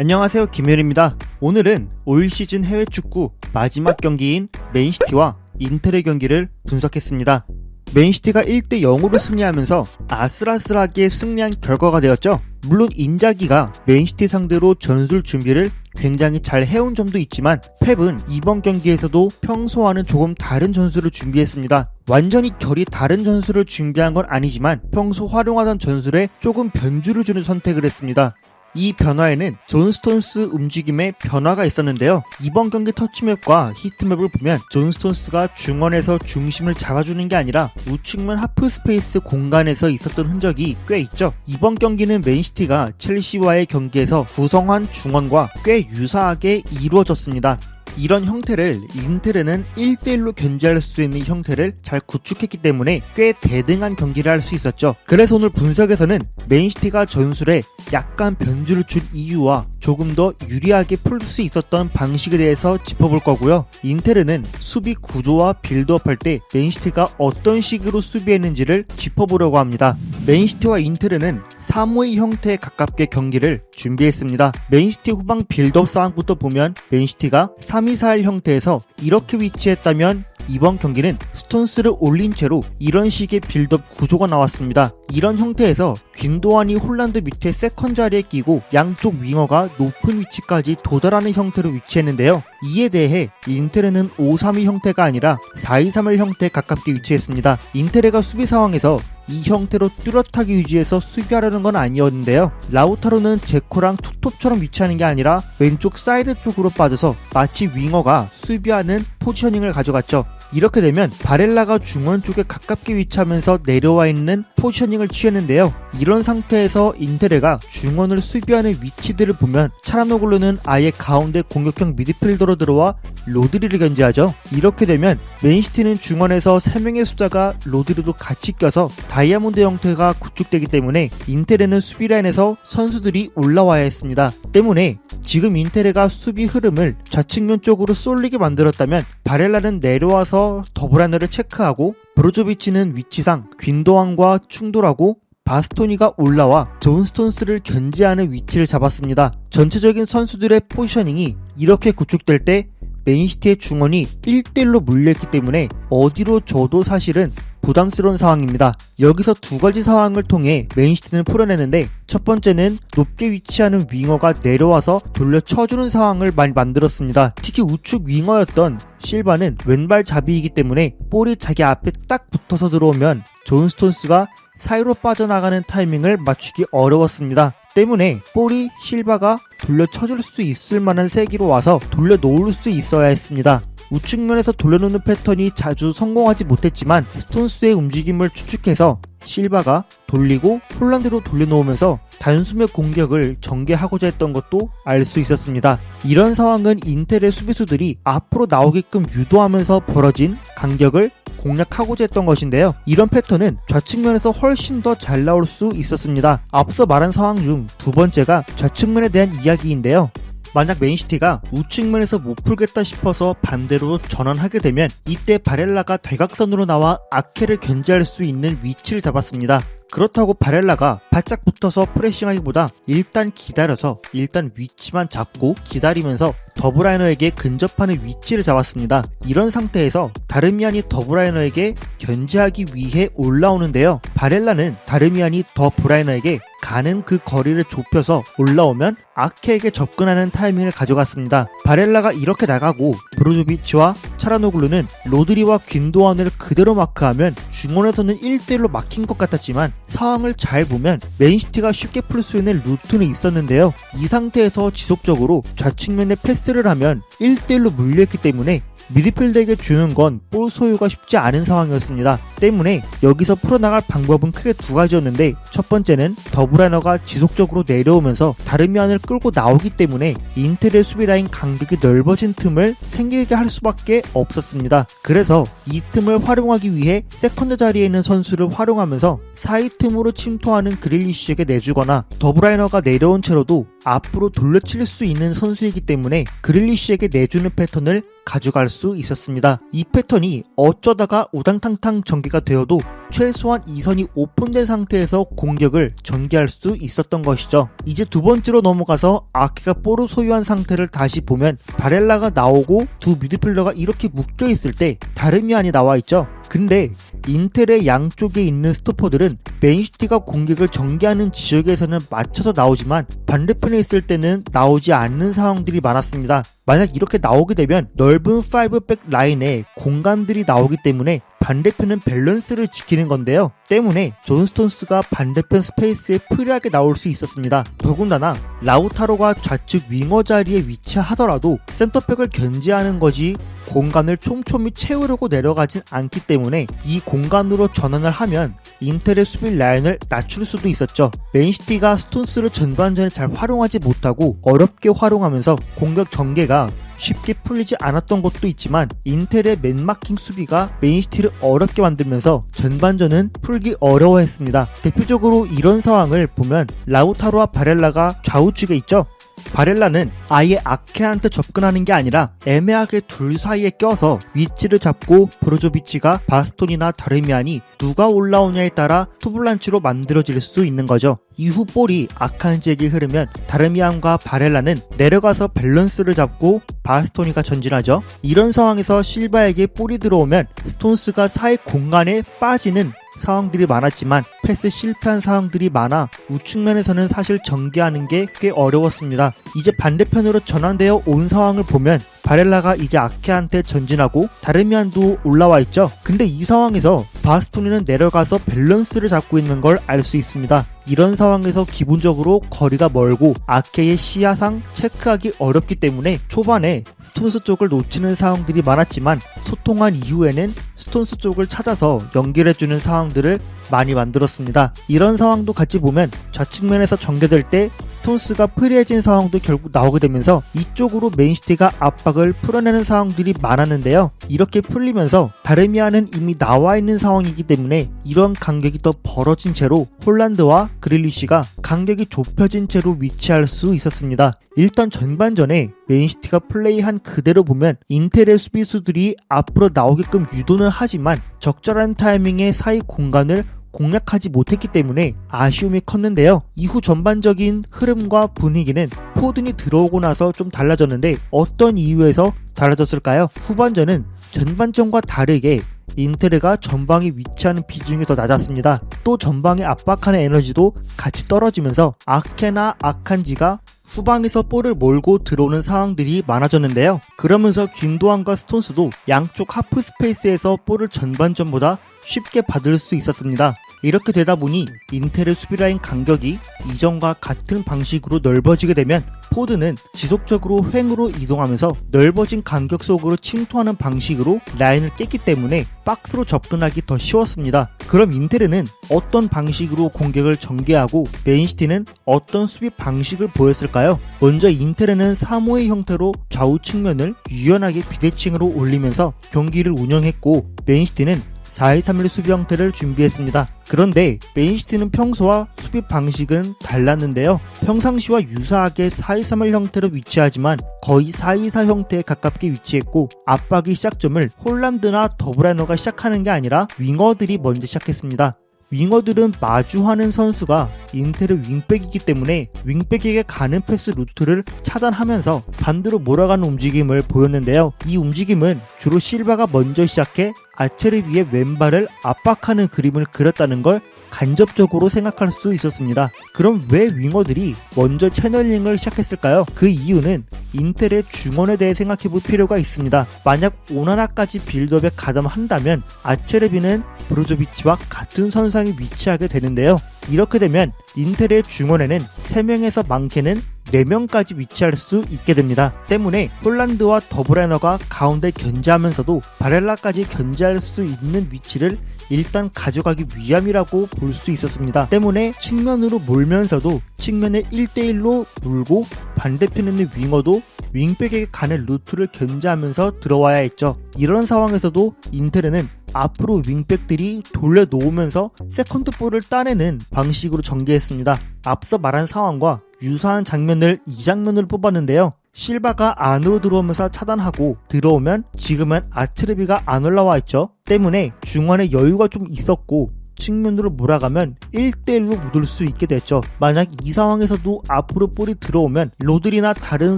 안녕하세요, 김현입니다. 오늘은 올 시즌 해외 축구 마지막 경기인 맨시티와 인텔의 경기를 분석했습니다. 맨시티가 1대0으로 승리하면서 아슬아슬하게 승리한 결과가 되었죠. 물론 인자기가 맨시티 상대로 전술 준비를 굉장히 잘 해온 점도 있지만 펩은 이번 경기에서도 평소와는 조금 다른 전술을 준비했습니다. 완전히 결이 다른 전술을 준비한 건 아니지만 평소 활용하던 전술에 조금 변주를 주는 선택을 했습니다. 이 변화에는 존 스톤스 움직임에 변화가 있었는데요. 이번 경기 터치맵과 히트맵을 보면 존 스톤스가 중원에서 중심을 잡아주는 게 아니라 우측면 하프스페이스 공간에서 있었던 흔적이 꽤 있죠. 이번 경기는 맨시티가 첼시와의 경기에서 구성한 중원과 꽤 유사하게 이루어졌습니다. 이런 형태를 인텔에는 1대1로 견제할 수 있는 형태를 잘 구축했기 때문에 꽤 대등한 경기를 할 수 있었죠. 그래서 오늘 분석에서는 맨시티가 전술에 약간 변주를 준 이유와 조금 더 유리하게 풀 수 있었던 방식에 대해서 짚어볼 거고요. 인텔에는 수비 구조와 빌드업 할 때 맨시티가 어떤 식으로 수비했는지를 짚어보려고 합니다. 맨시티와 인텔에는 3-5-2 형태에 가깝게 경기를 준비했습니다. 맨시티 후방 빌드업 상황부터 보면 맨시티가 3-2-4-1 형태에서 이렇게 위치했다면 이번 경기는 스톤스를 올린 채로 이런 식의 빌드업 구조가 나왔습니다. 이런 형태에서 귄도안이 홀란드 밑에 세컨 자리에 끼고 양쪽 윙어가 높은 위치까지 도달하는 형태로 위치했는데요. 이에 대해 인테르는 5-3-2 형태가 아니라 4-2-3-1 형태에 가깝게 위치했습니다. 인테르가 수비 상황에서 이 형태로 뚜렷하게 유지해서 수비하려는 건 아니었는데요. 라우타로는 제코랑 투톱처럼 위치하는 게 아니라 왼쪽 사이드 쪽으로 빠져서 마치 윙어가 수비하는 포지셔닝을 가져갔죠. 이렇게 되면 바렐라가 중원 쪽에 가깝게 위치하면서 내려와 있는 포지셔닝을 취했는데요. 이런 상태에서 인테르가 중원을 수비하는 위치들을 보면 차라노글루는 아예 가운데 공격형 미드필더로 들어와 로드리를 견제하죠. 이렇게 되면 맨시티는 중원에서 3명의 숫자가 로드리도 같이 껴서 다이아몬드 형태가 구축되기 때문에 인테르는 수비 라인에서 선수들이 올라와야 했습니다. 때문에 지금 인테르가 수비 흐름을 좌측면 쪽으로 쏠리게 만들었다면 바렐라는 내려와서 더블라너를 체크하고 브로조비치는 위치상 귄도안과 충돌하고 바스토니가 올라와 존 스톤스를 견제하는 위치를 잡았습니다. 전체적인 선수들의 포지셔닝이 이렇게 구축될 때 맨시티의 중원이 1대1로 물려있기 때문에 어디로 줘도 사실은 부담스러운 상황입니다. 여기서 두 가지 상황을 통해 맨시티는 풀어내는데 첫 번째는 높게 위치하는 윙어가 내려와서 돌려 쳐주는 상황을 많이 만들었습니다. 특히 우측 윙어였던 실바는 왼발 잡이이기 때문에 볼이 자기 앞에 딱 붙어서 들어오면 존 스톤스가 사이로 빠져나가는 타이밍을 맞추기 어려웠습니다. 때문에 볼이 실바가 돌려 쳐줄 수 있을 만한 세기로 와서 돌려 놓을 수 있어야 했습니다. 우측면에서 돌려놓는 패턴이 자주 성공하지 못했지만 스톤스의 움직임을 추측해서 실바가 돌리고 홀란드로 돌려놓으면서 단숨에 공격을 전개하고자 했던 것도 알 수 있었습니다. 이런 상황은 인텔의 수비수들이 앞으로 나오게끔 유도하면서 벌어진 간격을 공략하고자 했던 것인데요. 이런 패턴은 좌측면에서 훨씬 더 잘 나올 수 있었습니다. 앞서 말한 상황 중 두 번째가 좌측면에 대한 이야기인데요. 만약 맨시티가 우측면에서 못 풀겠다 싶어서 반대로 전환하게 되면 이때 바렐라가 대각선으로 나와 아케를 견제할 수 있는 위치를 잡았습니다. 그렇다고 바렐라가 바짝 붙어서 프레싱하기보다 일단 기다려서 일단 위치만 잡고 기다리면서 더블라이너에게 근접하는 위치를 잡았습니다. 이런 상태에서 다르미안이 더블라이너에게 견제하기 위해 올라오는데요. 바렐라는 다르미안이 더블라이너에게 가는 그 거리를 좁혀서 올라오면 아케에게 접근하는 타이밍을 가져갔습니다. 바렐라가 이렇게 나가고 브로조비치와 차라노글루는 로드리와 귄도안을 그대로 마크하면 중원에서는 1대1로 막힌 것 같았지만 상황을 잘 보면 맨시티가 쉽게 풀 수 있는 루트는 있었는데요. 이 상태에서 지속적으로 좌측면에 패스를 하면 1대1로 물려있기 때문에 미드필더에게 주는 건 볼 소유가 쉽지 않은 상황이었습니다. 때문에 여기서 풀어나갈 방법은 크게 두 가지였는데 첫 번째는 더블라이너가 지속적으로 내려오면서 다르미안을 끌고 나오기 때문에 인텔의 수비라인 간격이 넓어진 틈을 생기게 할 수밖에 없었습니다. 그래서 이 틈을 활용하기 위해 세컨드 자리에 있는 선수를 활용하면서 사이 틈으로 침투하는 그릴리쉬에게 내주거나 더블라이너가 내려온 채로도 앞으로 돌려칠 수 있는 선수이기 때문에 그릴리쉬에게 내주는 패턴을 가져갈 수 있었습니다. 이 패턴이 어쩌다가 우당탕탕 전개가 되어도 최소한 2선이 오픈된 상태에서 공격을 전개할 수 있었던 것이죠. 이제 두 번째로 넘어가서 아케가 볼을 소유한 상태를 다시 보면 바렐라가 나오고 두 미드필더가 이렇게 묶여있을 때 다르미안이 나와있죠. 근데 인텔의 양쪽에 있는 스토퍼들은 맨시티가 공격을 전개하는 지역에서는 맞춰서 나오지만 반대편에 있을 때는 나오지 않는 상황들이 많았습니다. 만약 이렇게 나오게 되면 넓은 5백 라인에 공간들이 나오기 때문에 반대편은 밸런스를 지키는 건데요. 때문에 존 스톤스가 반대편 스페이스에 프리하게 나올 수 있었습니다. 더군다나 라우타로가 좌측 윙어 자리에 위치하더라도 센터백을 견제하는 거지 공간을 촘촘히 채우려고 내려가진 않기 때문에 이 공간으로 전환을 하면 인텔의 수비 라인을 낮출 수도 있었죠. 맨시티가 스톤스를 전반전에 잘 활용하지 못하고 어렵게 활용하면서 공격 전개가 쉽게 풀리지 않았던 것도 있지만 인텔의 맨마킹 수비가 맨시티를 어렵게 만들면서 전반전은 풀기 어려워했습니다. 대표적으로 이런 상황을 보면 라우타로와 바렐라가 좌우측에 있죠. 바렐라는 아예 아케한테 접근하는 게 아니라 애매하게 둘 사이에 껴서 위치를 잡고 브로조비치가 바스톤이나 다르미안이 누가 올라오냐에 따라 투블란치로 만들어질 수 있는 거죠. 이후 볼이 아칸지에게 흐르면 다르미안과 바렐라는 내려가서 밸런스를 잡고 바스토니가 전진하죠. 이런 상황에서 실바에게 볼이 들어오면 스톤스가 사이 공간에 빠지는 상황들이 많았지만 패스 실패한 상황들이 많아 우측면에서는 사실 전개하는 게 꽤 어려웠습니다. 이제 반대편으로 전환되어 온 상황을 보면 바렐라가 이제 아케한테 전진하고 다르미안도 올라와 있죠. 근데 이 상황에서 바스토니는 내려가서 밸런스를 잡고 있는 걸 알 수 있습니다. 이런 상황에서 기본적으로 거리가 멀고 아케의 시야상 체크하기 어렵기 때문에 초반에 스톤스 쪽을 놓치는 상황들이 많았지만 소통한 이후에는 스톤스 쪽을 찾아서 연결해주는 상황들을 많이 만들었습니다. 이런 상황도 같이 보면 좌측면에서 전개될 때 스톤스가 프리해진 상황도 결국 나오게 되면서 이쪽으로 맨시티가 압박을 풀어내는 상황들이 많았는데요. 이렇게 풀리면서 다르미안은 이미 나와 있는 상황이기 때문에 이런 간격이 더 벌어진 채로 홀란드와 그릴리시가 간격이 좁혀진 채로 위치할 수 있었습니다. 일단 전반전에 맨시티가 플레이한 그대로 보면 인텔의 수비수들이 앞으로 나오게끔 유도는 하지만 적절한 타이밍에 사이 공간을 공략하지 못했기 때문에 아쉬움이 컸는데요. 이후 전반적인 흐름과 분위기는 포든이 들어오고 나서 좀 달라졌는데 어떤 이유에서 달라졌을까요? 후반전은 전반전과 다르게 인테르가 전방에 위치하는 비중이 더 낮았습니다. 또 전방에 압박하는 에너지도 같이 떨어지면서 아케나 아칸지가 후방에서 볼을 몰고 들어오는 상황들이 많아졌는데요. 그러면서 김도환과 스톤스도 양쪽 하프 스페이스에서 볼을 전반전보다 쉽게 받을 수 있었습니다. 이렇게 되다 보니 인텔의 수비라인 간격이 이전과 같은 방식으로 넓어지게 되면 포드는 지속적으로 횡으로 이동하면서 넓어진 간격 속으로 침투하는 방식으로 라인을 깼기 때문에 박스로 접근하기 더 쉬웠습니다. 그럼 인텔은 어떤 방식으로 공격을 전개하고 맨시티는 어떤 수비 방식을 보였을까요? 먼저 인텔은 3호의 형태로 좌우 측면을 유연하게 비대칭으로 올리면서 경기를 운영했고 맨시티는 4-2-3-1 수비 형태를 준비했습니다. 그런데 맨시티는 평소와 수비 방식은 달랐는데요. 평상시와 유사하게 4-2-3-1 형태로 위치하지만 거의 4-2-4 형태에 가깝게 위치했고 압박의 시작점을 홀란드나 더브라이너가 시작하는 게 아니라 윙어들이 먼저 시작했습니다. 윙어들은 마주하는 선수가 인텔의 윙백이기 때문에 윙백에게 가는 패스 루트를 차단하면서 반대로 몰아가는 움직임을 보였는데요. 이 움직임은 주로 실바가 먼저 시작해 아체르비의 왼발을 압박하는 그림을 그렸다는 걸 간접적으로 생각할 수 있었습니다. 그럼 왜 윙어들이 먼저 채널링을 시작했을까요? 그 이유는 인텔의 중원에 대해 생각해 볼 필요가 있습니다. 만약 오나나까지 빌드업에 가담한다면 아체르비는 브로조비치와 같은 선상에 위치하게 되는데요. 이렇게 되면 인텔의 중원에는 3명에서 많게는 4명까지 위치할 수 있게 됩니다. 때문에 홀란드와 더브라이너가 가운데 견제하면서도 바렐라까지 견제할 수 있는 위치를 일단 가져가기 위함이라고 볼 수 있었습니다. 때문에 측면으로 몰면서도 측면에 1대1로 물고 반대편에 있는 윙어도 윙백에게 가는 루트를 견제하면서 들어와야 했죠. 이런 상황에서도 인텔은 앞으로 윙백들이 돌려놓으면서 세컨드볼을 따내는 방식으로 전개했습니다. 앞서 말한 상황과 유사한 장면을 이 장면으로 뽑았는데요. 실바가 안으로 들어오면서 차단하고 들어오면 지금은 아츠르비가 안 올라와 있죠. 때문에 중원에 여유가 좀 있었고 측면으로 몰아가면 1대1로 못 올 수 있게 됐죠. 만약 이 상황에서도 앞으로 볼이 들어오면 로드리나 다른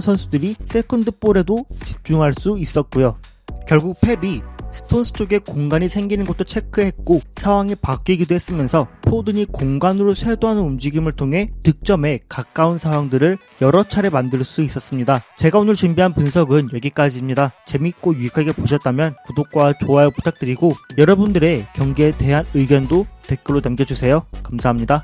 선수들이 세컨드 볼에도 집중할 수 있었고요. 결국 펩이 스톤스 쪽에 공간이 생기는 것도 체크했고 상황이 바뀌기도 했으면서 포든이 공간으로 쇄도하는 움직임을 통해 득점에 가까운 상황들을 여러 차례 만들 수 있었습니다. 제가 오늘 준비한 분석은 여기까지입니다. 재밌고 유익하게 보셨다면 구독과 좋아요 부탁드리고 여러분들의 경기에 대한 의견도 댓글로 남겨주세요. 감사합니다.